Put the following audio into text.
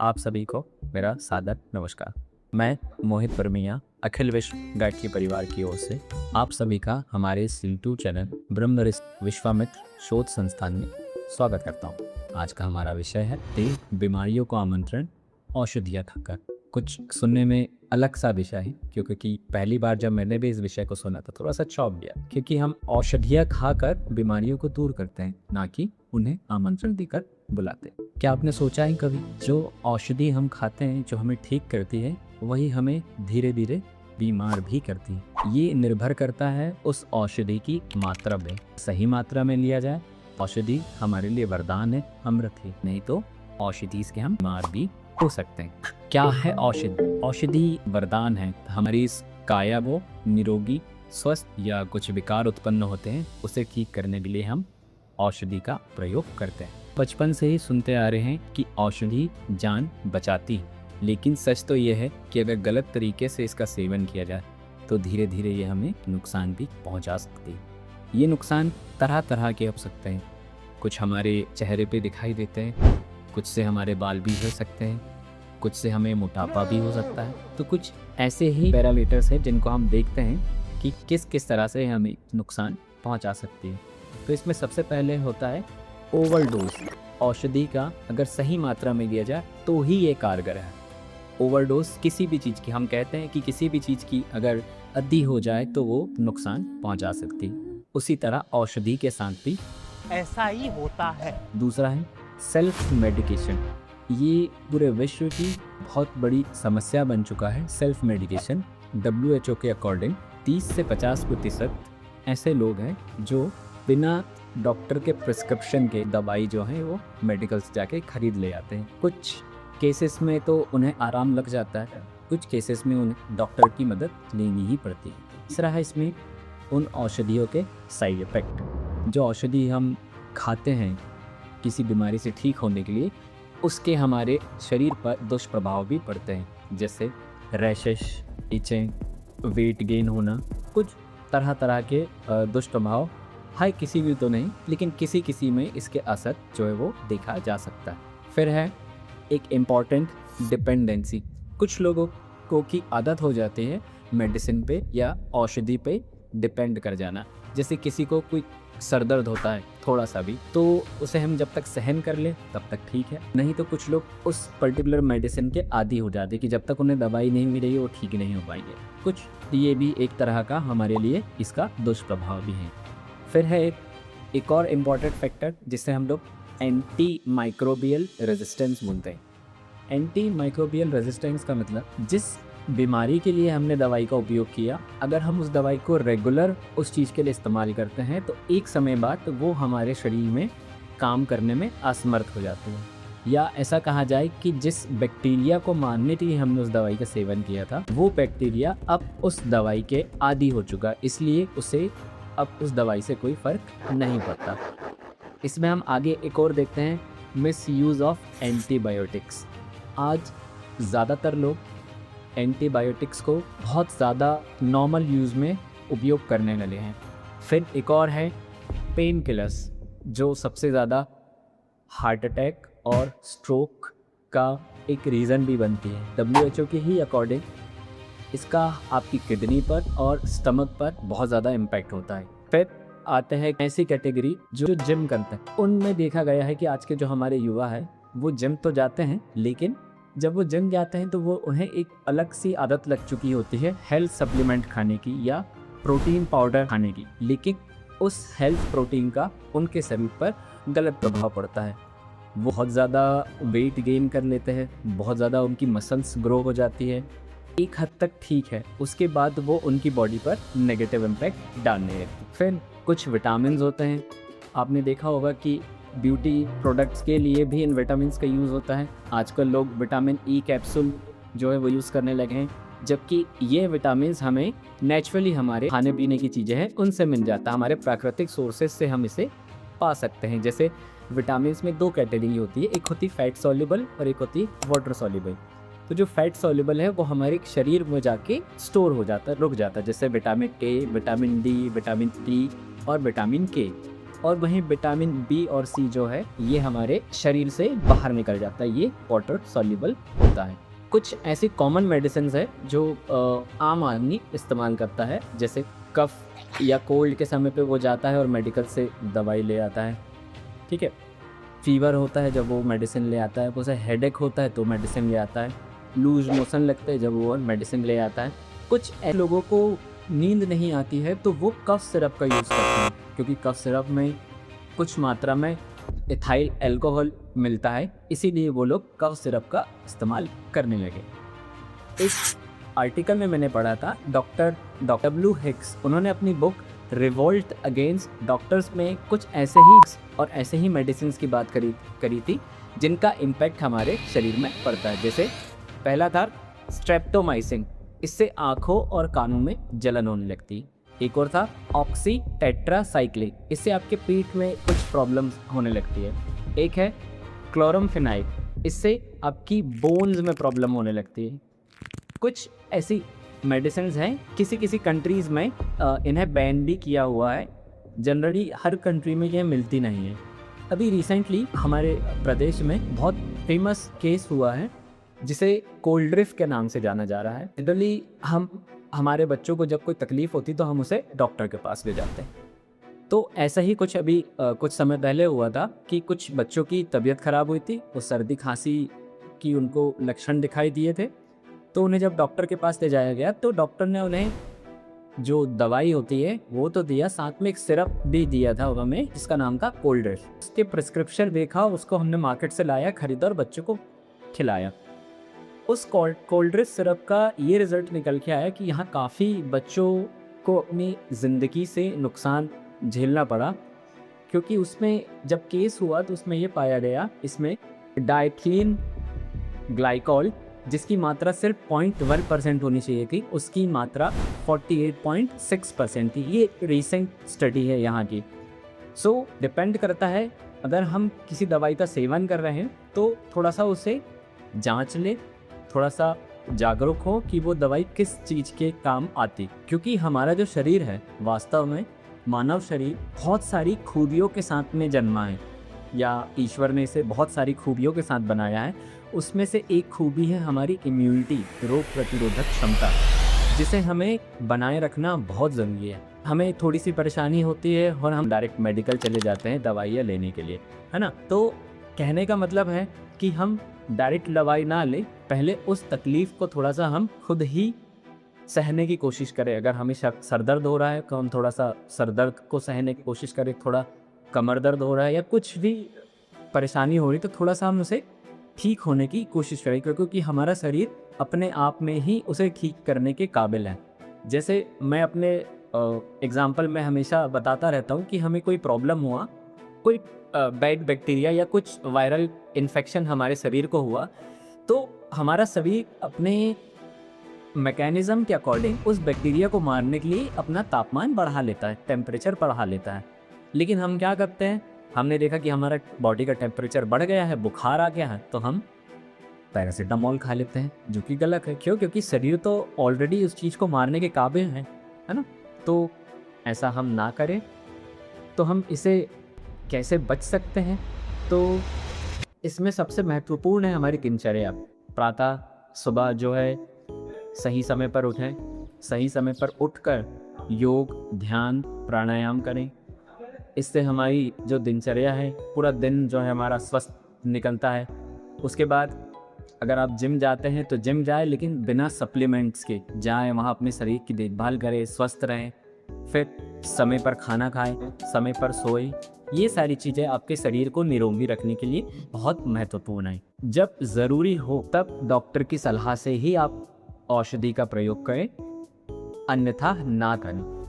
आप सभी को मेरा सादर नमस्कार। मैं मोहित परमिया अखिल विश्व गायत्री परिवार की ओर से आप सभी का हमारे इस यूट्यूब चैनल ब्रह्मऋषि विश्वामित्र शोध संस्थान में स्वागत करता हूँ। आज का हमारा विषय है बीमारियों को आमंत्रण औषधियाँ खाकर। कुछ सुनने में अलग सा विषय है क्योंकि पहली बार जब मैंने भी इस विषय को सुना था थोड़ा सा चौंक गया, क्योंकि हम औषधियाँ खाकर बीमारियों को दूर करते हैं, ना कि उन्हें आमंत्रण देकर बुलाते हैं। क्या आपने सोचा है कभी, जो औषधि हम खाते हैं जो हमें ठीक करती है वही हमें धीरे धीरे बीमार भी करती है। ये निर्भर करता है उस औषधि की मात्रा में। सही मात्रा में लिया जाए औषधि हमारे लिए वरदान है, अमृत है, नहीं तो औषधि से हम बीमार भी हो सकते हैं। क्या है औषधि? औषधि वरदान है। हमारी इस काया वो निरोगी स्वस्थ या कुछ विकार उत्पन्न होते हैं उसे ठीक करने के लिए हम औषधि का प्रयोग करते हैं। बचपन से ही सुनते आ रहे हैं कि औषधि जान बचाती है, लेकिन सच तो यह है कि अगर गलत तरीके से इसका सेवन किया जाए तो धीरे धीरे ये हमें नुकसान भी पहुंचा सकती है। ये नुकसान तरह तरह के हो सकते हैं। कुछ हमारे चेहरे पे दिखाई देते हैं, कुछ से हमारे बाल भी झड़ सकते हैं, कुछ से हमें मोटापा भी हो सकता है। तो कुछ ऐसे ही पैरामीटर्स हैं जिनको हम देखते हैं कि किस किस तरह से हमें नुकसान पहुंचा सकती है। तो इसमें सबसे पहले होता है ओवरडोज। औषधि का अगर सही मात्रा में लिया जाए तो ही ये कारगर है। ओवरडोज किसी भी चीज़ की, हम कहते हैं कि किसी भी चीज़ की अगर अति हो जाए तो वो नुकसान पहुंचा सकती है, उसी तरह औषधि के साथ भी ऐसा ही होता है। दूसरा है सेल्फ मेडिकेशन। ये पूरे विश्व की बहुत बड़ी समस्या बन चुका है सेल्फ मेडिकेशन। WHO के अकॉर्डिंग 30 से 50% ऐसे लोग हैं जो बिना डॉक्टर के प्रिस्क्रिप्शन के दवाई जो है वो मेडिकल से जाके खरीद ले आते हैं। कुछ केसेस में तो उन्हें आराम लग जाता है, कुछ केसेस में उन्हें डॉक्टर की मदद लेनी ही पड़ती है। तीसरा है इसमें उन औषधियों के साइड इफ़ेक्ट। जो औषधि हम खाते हैं किसी बीमारी से ठीक होने के लिए, उसके हमारे शरीर पर दुष्प्रभाव भी पड़ते हैं, जैसे रैशेस, इचिंग, वेट गेन होना, कुछ तरह तरह के दुष्प्रभाव। हर किसी भी तो नहीं, लेकिन किसी किसी में इसके असर जो है वो देखा जा सकता है। फिर है एक इम्पॉर्टेंट डिपेंडेंसी। कुछ लोगों को की आदत हो जाती है मेडिसिन पे या औषधि पे डिपेंड कर जाना। जैसे किसी को कोई सर दर्द होता है थोड़ा सा भी, तो उसे हम जब तक सहन कर ले तब तक ठीक है, नहीं तो कुछ लोग उस पर्टिकुलर मेडिसिन के आदी हो जाते कि जब तक उन्हें दवाई नहीं मिलेगी वो ठीक नहीं हो पाएंगे। कुछ ये भी एक तरह का हमारे लिए इसका दुष्प्रभाव भी है। फिर है एक और इम्पॉर्टेंट फैक्टर जिसे हम लोग एंटी माइक्रोबियल रेजिस्टेंस बोलते हैं। एंटी माइक्रोबियल रेजिस्टेंस का मतलब जिस बीमारी के लिए हमने दवाई का उपयोग किया, अगर हम उस दवाई को रेगुलर उस चीज़ के लिए इस्तेमाल करते हैं तो एक समय बाद वो हमारे शरीर में काम करने में असमर्थ हो जाती है। या ऐसा कहा जाए कि जिस बैक्टीरिया को मारने के लिए हमने उस दवाई का सेवन किया था, वो बैक्टीरिया अब उस दवाई के आदी हो चुका, इसलिए उसे अब उस दवाई से कोई फ़र्क नहीं पड़ता। इसमें हम आगे एक और देखते हैं मिस यूज़ ऑफ एंटीबायोटिक्स। आज ज़्यादातर लोग एंटीबायोटिक्स को बहुत ज़्यादा नॉर्मल यूज़ में उपयोग करने लगे हैं। फिर एक और है पेन किलर्स, जो सबसे ज़्यादा हार्ट अटैक और स्ट्रोक का एक रीज़न भी बनती है। WHO के ही अकॉर्डिंग इसका आपकी किडनी पर और स्टमक पर बहुत ज़्यादा इम्पैक्ट होता है। फिर आते हैं ऐसी कैटेगरी जो जिम करते हैं। उनमें देखा गया है कि आज के जो हमारे युवा है वो जिम तो जाते हैं, लेकिन जब वो जिम जाते हैं तो वो उन्हें एक अलग सी आदत लग चुकी होती है हेल्थ सप्लीमेंट खाने की या प्रोटीन पाउडर खाने की, लेकिन उस हेल्थ प्रोटीन का उनके शरीर पर गलत प्रभाव पड़ता है। वो बहुत ज़्यादा वेट गेन कर लेते हैं, बहुत ज़्यादा उनकी मसल्स ग्रो हो जाती है। एक हद तक ठीक है, उसके बाद वो उनकी बॉडी पर नेगेटिव इम्पैक्ट डालने लगती है। फिर कुछ विटामिन होते हैं, आपने देखा होगा कि ब्यूटी प्रोडक्ट्स के लिए भी इन विटामिन का यूज़ होता है। आजकल लोग विटामिन ई कैप्सूल जो है वो यूज़ करने लगे हैं, जबकि ये विटामिन हमें नेचुरली हमारे खाने पीने की चीज़ें हैं उनसे मिल जाता है, हमारे प्राकृतिक सोर्सेज से हम इसे पा सकते हैं। जैसे विटामिन में दो कैटेगरी होती है, एक होती फैट सॉल्युबल और एक होती वाटर सॉल्युबल। तो जो फैट सॉल्युबल है वो हमारे शरीर में जाके स्टोर हो जाता है, रुक जाता है, जैसे vitamin A, vitamin D, vitamin T और विटामिन के। और वहीं विटामिन बी और सी जो है ये हमारे शरीर से बाहर निकल जाता है, ये वाटर सॉल्युबल होता है। कुछ ऐसी कॉमन मेडिसिन है जो आम आदमी इस्तेमाल करता है, जैसे कफ या कोल्ड के समय पे वो जाता है और मेडिकल से दवाई ले आता है, ठीक है। फीवर होता है जब वो मेडिसिन ले आता है, उसे हेडेक होता है तो मेडिसिन ले आता है, लूज मोशन लगता है जब वो मेडिसिन ले आता है। कुछ ऐसे लोगों को नींद नहीं आती है तो वो कफ सिरप का यूज़ करते हैं, क्योंकि कफ सिरप में कुछ मात्रा में इथाइल अल्कोहल मिलता है, इसीलिए वो लोग कफ सिरप का इस्तेमाल करने लगे। इस आर्टिकल में मैंने पढ़ा था डॉक्टर डब्ल्यू हिक्स, उन्होंने अपनी बुक रिवोल्ट अगेंस्ट डॉक्टर्स में कुछ ऐसे ही मेडिसिन की बात करी थी जिनका इम्पैक्ट हमारे शरीर में पड़ता है। जैसे पहला था स्ट्रेप्टोमाइसिन, इससे आँखों और कानों में जलन होने लगती। एक और था ऑक्सी टेट्रासाइक्लिन, इससे आपके पीठ में कुछ प्रॉब्लम्स होने लगती है। एक है क्लोरमफेनाइल, इससे आपकी बोन्स में प्रॉब्लम होने लगती है। कुछ ऐसी मेडिसिन हैं, किसी कंट्रीज़ में इन्हें बैन भी किया हुआ है, जनरली हर कंट्री में ये मिलती नहीं है। अभी रिसेंटली हमारे प्रदेश में बहुत फेमस केस हुआ है जिसे कोल्ड ड्रिफ्ट के नाम से जाना जा रहा है। जनरली हमारे बच्चों को जब कोई तकलीफ़ होती तो हम उसे डॉक्टर के पास ले जाते हैं। तो ऐसा ही कुछ अभी कुछ समय पहले हुआ था कि कुछ बच्चों की तबीयत ख़राब हुई थी, वो सर्दी खांसी की उनको लक्षण दिखाई दिए थे, तो उन्हें जब डॉक्टर के पास ले जाया गया तो डॉक्टर ने उन्हें जो दवाई होती है वो तो दिया, साथ में एक सिरप भी दिया था हमें जिसका नाम था कोल्ड ड्रिफ्ट। उसके प्रिस्क्रिप्शन देखा, उसको हमने मार्केट से लाया, खरीदा और बच्चों को खिलाया। उस कोल्ड ड्रिफ्ट सिरप का ये रिज़ल्ट निकल के आया कि यहाँ काफ़ी बच्चों को अपनी ज़िंदगी से नुकसान झेलना पड़ा, क्योंकि उसमें जब केस हुआ तो उसमें ये पाया गया, इसमें डाइथीन ग्लाइकॉल जिसकी मात्रा सिर्फ 0.1% होनी चाहिए थी, उसकी मात्रा 48.6% थी। ये रीसेंट स्टडी है यहाँ की। सो डिपेंड करता है, अगर हम किसी दवाई का सेवन कर रहे हैं तो थोड़ा सा उसे जांच लें, थोड़ा सा जागरूक हो कि वो दवाई किस चीज़ के काम आती, क्योंकि हमारा जो शरीर है वास्तव में मानव शरीर बहुत सारी खूबियों के साथ में जन्मा है, या ईश्वर ने इसे बहुत सारी खूबियों के साथ बनाया है। उसमें से एक खूबी है हमारी इम्यूनिटी, रोग प्रतिरोधक क्षमता, जिसे हमें बनाए रखना बहुत ज़रूरी है। हमें थोड़ी सी परेशानी होती है और हम डायरेक्ट मेडिकल चले जाते हैं दवाइयाँ लेने के लिए, है ना। तो कहने का मतलब है कि हम डायरेक्ट दवाई ना लें, पहले उस तकलीफ़ को थोड़ा सा हम खुद ही सहने की कोशिश करें। अगर हमें सर दर्द हो रहा है तो हम थोड़ा सा सर दर्द को सहने की कोशिश करें, थोड़ा कमर दर्द हो रहा है या कुछ भी परेशानी हो रही तो थोड़ा सा हम उसे ठीक होने की कोशिश करें, क्योंकि हमारा शरीर अपने आप में ही उसे ठीक करने के काबिल है। जैसे मैं अपने एग्जाम्पल में हमेशा बताता रहता हूँ कि हमें कोई प्रॉब्लम हुआ, कोई बैड बैक्टीरिया या कुछ वायरल इन्फेक्शन हमारे शरीर को हुआ, तो हमारा शरीर अपने मैकेनिज़्म के अकॉर्डिंग उस बैक्टीरिया को मारने के लिए अपना तापमान बढ़ा लेता है, टेम्परेचर बढ़ा लेता है। लेकिन हम क्या करते हैं, हमने देखा कि हमारा बॉडी का टेम्परेचर बढ़ गया है, बुखार आ गया है, तो हम पैरासीटामोल खा लेते हैं, जो कि गलत है। क्यों? क्योंकि शरीर तो ऑलरेडी उस चीज़ को मारने के काबिल है ना। तो ऐसा हम ना करें। तो हम इसे कैसे बच सकते हैं? तो इसमें सबसे महत्वपूर्ण है हमारी दिनचर्या। प्रातः सुबह जो है सही समय पर उठें, सही समय पर उठकर योग, ध्यान, प्राणायाम करें। इससे हमारी जो दिनचर्या है, पूरा दिन जो है हमारा स्वस्थ निकलता है। उसके बाद अगर आप जिम जाते हैं तो जिम जाएं, लेकिन बिना सप्लीमेंट्स के जाएं, वहाँ अपने शरीर की देखभाल करें, स्वस्थ रहें। फिर समय पर खाना खाएं, समय पर सोएं। ये सारी चीज़ें आपके शरीर को निरोगी रखने के लिए बहुत महत्वपूर्ण है। जब ज़रूरी हो तब डॉक्टर की सलाह से ही आप औषधि का प्रयोग करें, अन्यथा ना करें।